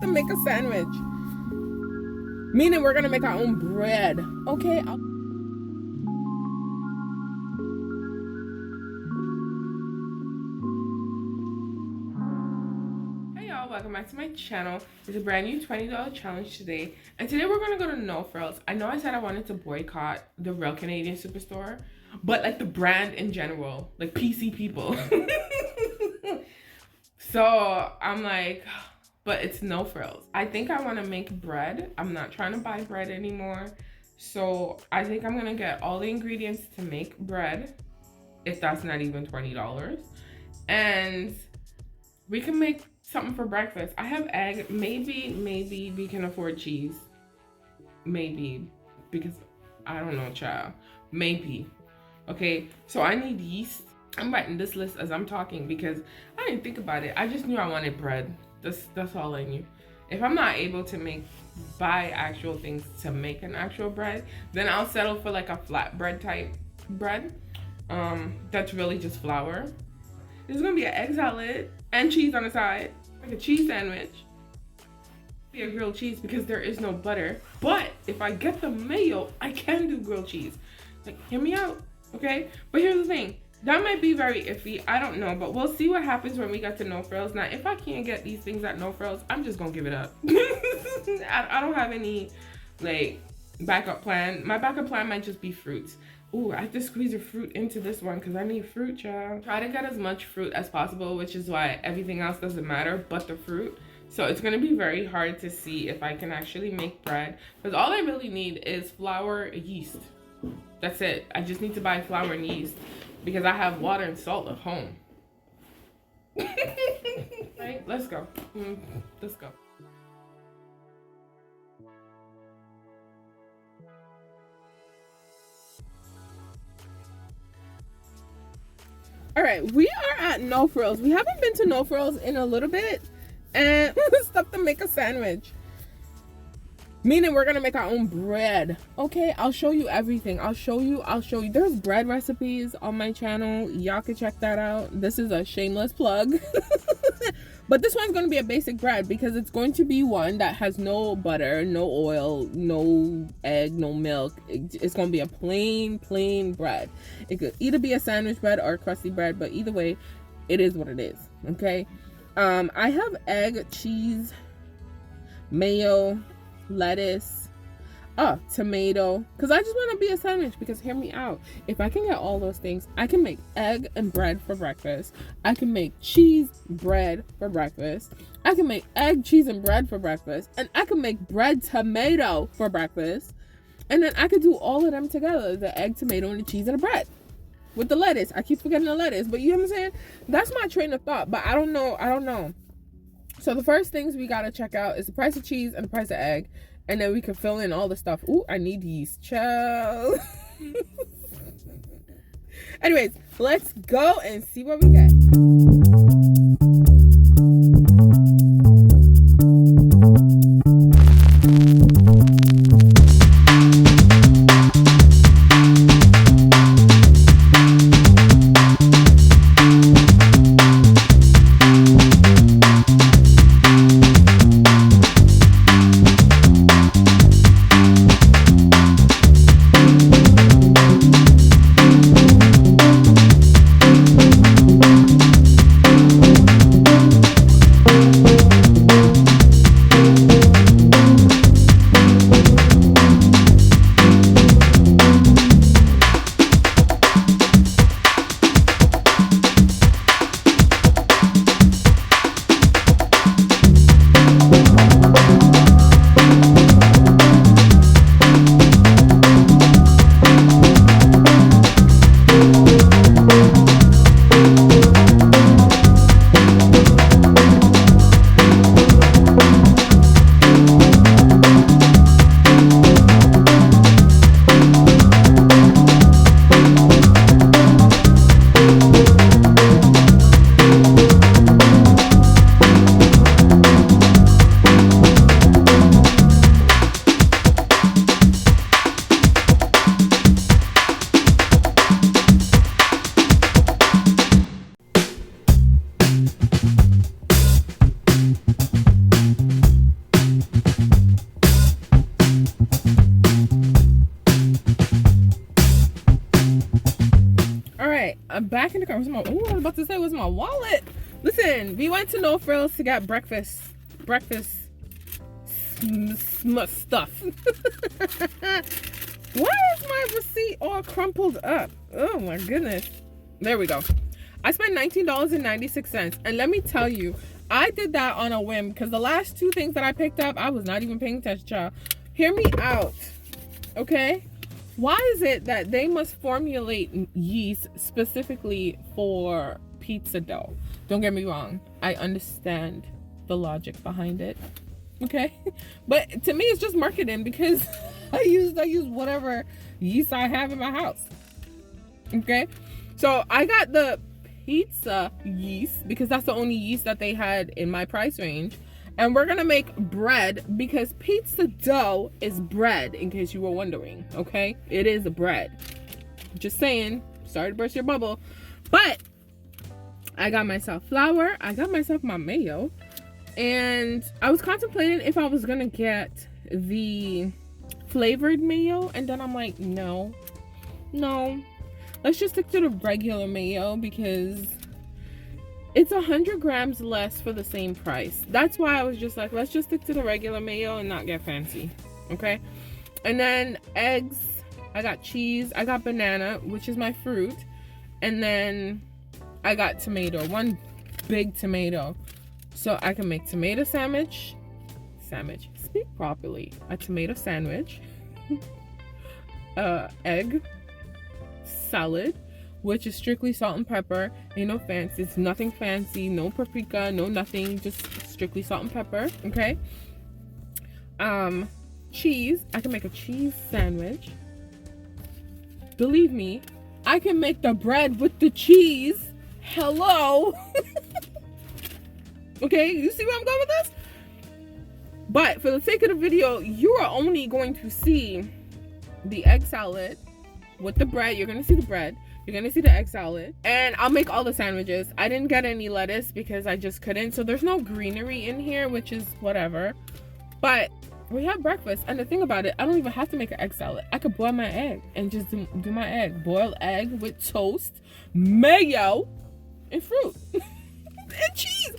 to make a sandwich. Meaning we're gonna make our own bread. Okay. Hey y'all, welcome back to my channel. It's a brand new $20 challenge today. And today we're gonna go to No Frills. I know I said I wanted to boycott the real Canadian Superstore, but like the brand in general, like PC people. So I'm like, but it's No Frills. I think I want to make bread. I'm not trying to buy bread anymore. So I think I'm going to get all the ingredients to make bread, if that's not even $20. And we can make something for breakfast. I have egg. Maybe we can afford cheese. Maybe. Because I don't know, child. Maybe. Okay, so I need yeast. I'm writing this list as I'm talking because I didn't think about it. I just knew I wanted bread. That's all I knew. If I'm not able to buy actual things to make an actual bread, then I'll settle for like a flatbread type bread. That's really just flour. There's gonna be an egg salad and cheese on the side, like a cheese sandwich. Be a grilled cheese because there is no butter. But if I get the mayo, I can do grilled cheese. Like, hear me out, okay? But here's the thing. That might be very iffy. I don't know, but we'll see what happens when we get to No Frills. Now, if I can't get these things at No Frills, I'm just gonna give it up. I don't have any like backup plan. My backup plan might just be fruits. Ooh, I have to squeeze a fruit into this one because I need fruit, child. Try to get as much fruit as possible, which is why everything else doesn't matter but the fruit. So it's gonna be very hard to see if I can actually make bread because all I really need is flour, yeast. That's it. I just need to buy flour and yeast because I have water and salt at home. Right? Let's go. Let's go. All right, we are at No Frills. We haven't been to No Frills in a little bit, and stuff to make a sandwich. Meaning we're gonna make our own bread. Okay, I'll show you everything. I'll show you. There's bread recipes on my channel. Y'all can check that out. This is a shameless plug. But this one's gonna be a basic bread because it's going to be one that has no butter, no oil, no egg, no milk. It's gonna be a plain bread. It could either be a sandwich bread or a crusty bread, but either way, it is what it is. Okay. I have egg, cheese, mayo, lettuce, tomato, because I just want to be a sandwich. Because hear me out, if I can get all those things, I can make egg and bread for breakfast. I can make cheese bread for breakfast. I can make egg, cheese, and bread for breakfast, and I can make bread tomato for breakfast. And then I could do all of them together, the egg, tomato, and the cheese and the bread with the lettuce. I keep forgetting the lettuce, but you know what I'm saying? That's my train of thought, but I don't know. So the first things we gotta check out is the price of cheese and the price of egg, and then we can fill in all the stuff. Ooh, I need yeast, child. Anyways, let's go and see what we get. card? Where's my, oh, I was about to say, where's my wallet? Listen, we went to No Frills to get breakfast stuff. Why is my receipt all crumpled up? Oh my goodness. There we go. I spent $19.96, and let me tell you, I did that on a whim because the last two things that I picked up, I was not even paying attention, child. Hear me out, okay? Why is it that they must formulate yeast specifically for pizza dough? Don't get me wrong. I understand the logic behind it, okay? But to me, it's just marketing because I use whatever yeast I have in my house, okay? So I got the pizza yeast because that's the only yeast that they had in my price range. And we're gonna make bread because pizza dough is bread, in case you were wondering, okay? It is a bread. Just saying, sorry to burst your bubble. But I got myself flour, I got myself my mayo, and I was contemplating if I was gonna get the flavored mayo, and then I'm like, no, let's just stick to the regular mayo because it's 100 grams less for the same price. That's why I was just like, let's just stick to the regular mayo and not get fancy, okay? And then eggs, I got cheese, I got banana, which is my fruit, and then I got tomato, one big tomato, so I can make tomato sandwich, speak properly, a tomato sandwich, egg salad, which is strictly salt and pepper. Ain't no fancy. It's nothing fancy. No paprika. No nothing. Just strictly salt and pepper. Okay. Cheese. I can make a cheese sandwich. Believe me, I can make the bread with the cheese. Hello. Okay. You see where I'm going with this? But for the sake of the video, you are only going to see the egg salad with the bread. You're going to see the bread. You're gonna see the egg salad, and I'll make all the sandwiches. I didn't get any lettuce because I just couldn't, so there's no greenery in here, which is whatever. But we have breakfast, and the thing about it, I don't even have to make an egg salad. I could boil my egg and just do my egg. Boiled egg with toast, mayo, and fruit, and cheese.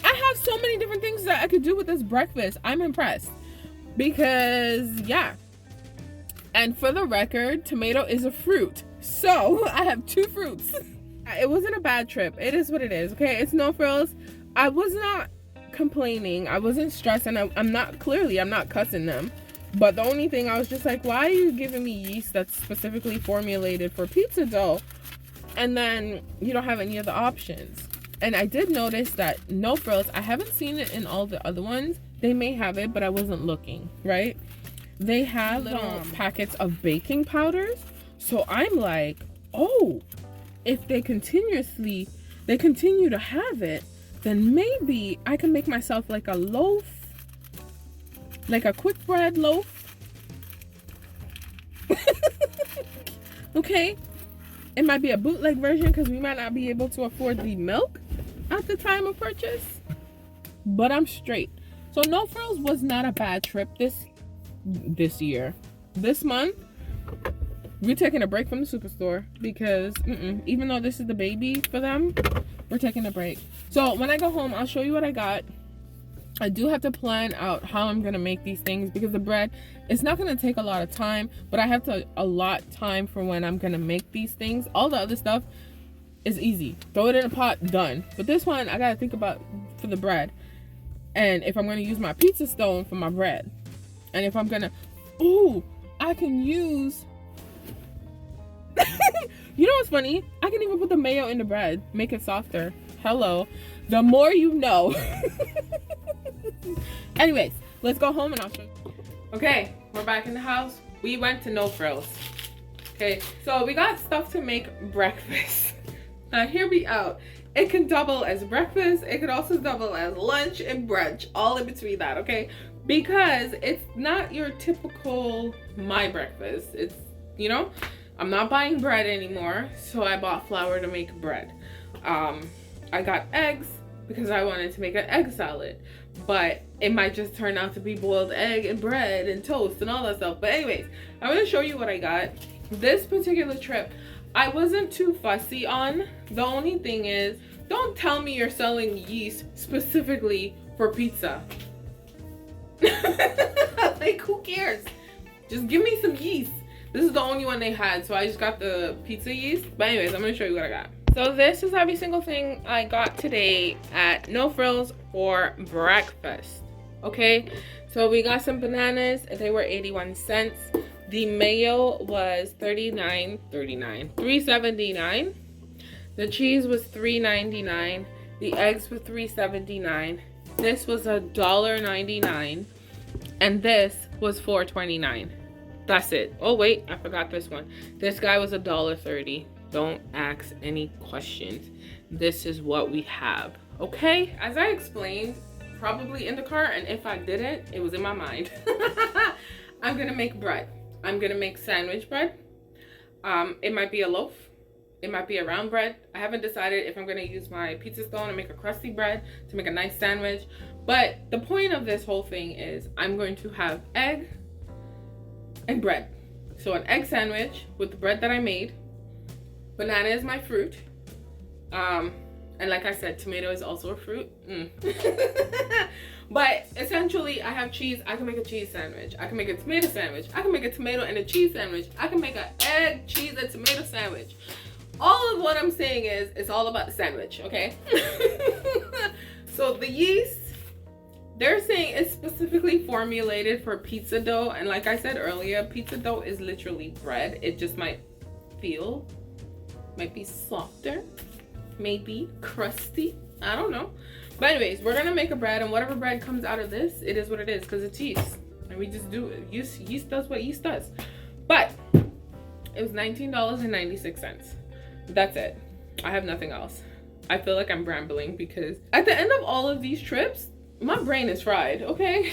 I have so many different things that I could do with this breakfast. I'm impressed because, yeah. And for the record, tomato is a fruit. So I have two fruits. It wasn't a bad trip. It is what it is, okay? It's No Frills. I was not complaining. I wasn't stressed, and I'm not cussing them. But the only thing, I was just like, why are you giving me yeast that's specifically formulated for pizza dough, and then you don't have any other options? And I did notice that No Frills, I haven't seen it in all the other ones. They may have it, but I wasn't looking, right? They have little packets of baking powders. So I'm like, oh, if they continue to have it, then maybe I can make myself like a loaf, like a quick bread loaf. Okay, it might be a bootleg version because we might not be able to afford the milk at the time of purchase, but I'm straight. So No Frills was not a bad trip this year. This month, we're taking a break from the superstore because even though this is the baby for them, we're taking a break. So when I go home, I'll show you what I got. I do have to plan out how I'm gonna make these things because the bread, it's not gonna take a lot of time, but I have to allot time for when I'm gonna make these things. All the other stuff is easy. Throw it in a pot, done. But this one, I gotta think about for the bread. And if I'm gonna use my pizza stone for my bread. And if I'm gonna, I can use, you know what's funny? I can even put the mayo in the bread, make it softer. Hello, the more you know. Anyways, let's go home and I'll show you. Okay, we're back in the house. We went to No Frills. Okay, so we got stuff to make breakfast. Now hear me out. It can double as breakfast. It could also double as lunch and brunch, all in between that, okay? Because it's not your typical my breakfast. It's, you know, I'm not buying bread anymore, so I bought flour to make bread. I got eggs because I wanted to make an egg salad, but it might just turn out to be boiled egg and bread and toast and all that stuff. But anyways, I'm gonna show you what I got. This particular trip, I wasn't too fussy on. The only thing is, don't tell me you're selling yeast specifically for pizza. Like, who cares? Just give me some yeast. This is the only one they had, so I just got the pizza yeast. But anyways, I'm gonna show you what I got. So this is every single thing I got today at No Frills for breakfast. Okay, so we got some bananas. They were 81 cents. The mayo was $3.79. The cheese was $3.99. The eggs were $3.79. This was $1.99, and this was $4.29. That's it. Oh wait, I forgot this one. This guy was $1.30. Don't ask any questions. This is what we have. Okay, as I explained, probably in the car, and if I didn't, it was in my mind. I'm gonna make bread. I'm gonna make sandwich bread. It might be a loaf. It might be a round bread. I haven't decided if I'm gonna use my pizza stone and make a crusty bread to make a nice sandwich. But the point of this whole thing is I'm going to have egg and bread. So an egg sandwich with the bread that I made. Banana is my fruit. And like I said, tomato is also a fruit. But essentially, I have cheese. I can make a cheese sandwich. I can make a tomato sandwich. I can make a tomato and a cheese sandwich. I can make an egg, cheese, and tomato sandwich. All of what I'm saying is, it's all about the sandwich, okay? So the yeast, they're saying it's specifically formulated for pizza dough. And like I said earlier, pizza dough is literally bread. It just might be softer, maybe crusty. I don't know. But anyways, we're gonna make a bread, and whatever bread comes out of this, it is what it is, because it's yeast. And we just do it. Yeast does what yeast does. But it was $19.96. That's it. I have nothing else. I feel like I'm rambling because at the end of all of these trips, my brain is fried, okay?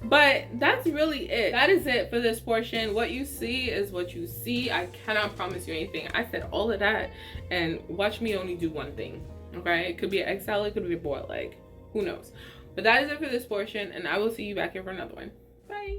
But that's really it. That is it for this portion. What you see is what you see. I cannot promise you anything. I said all of that, and watch me only do one thing, okay? It could be an egg salad, it could be a boiled egg. Who knows? But that is it for this portion, and I will see you back here for another one. Bye.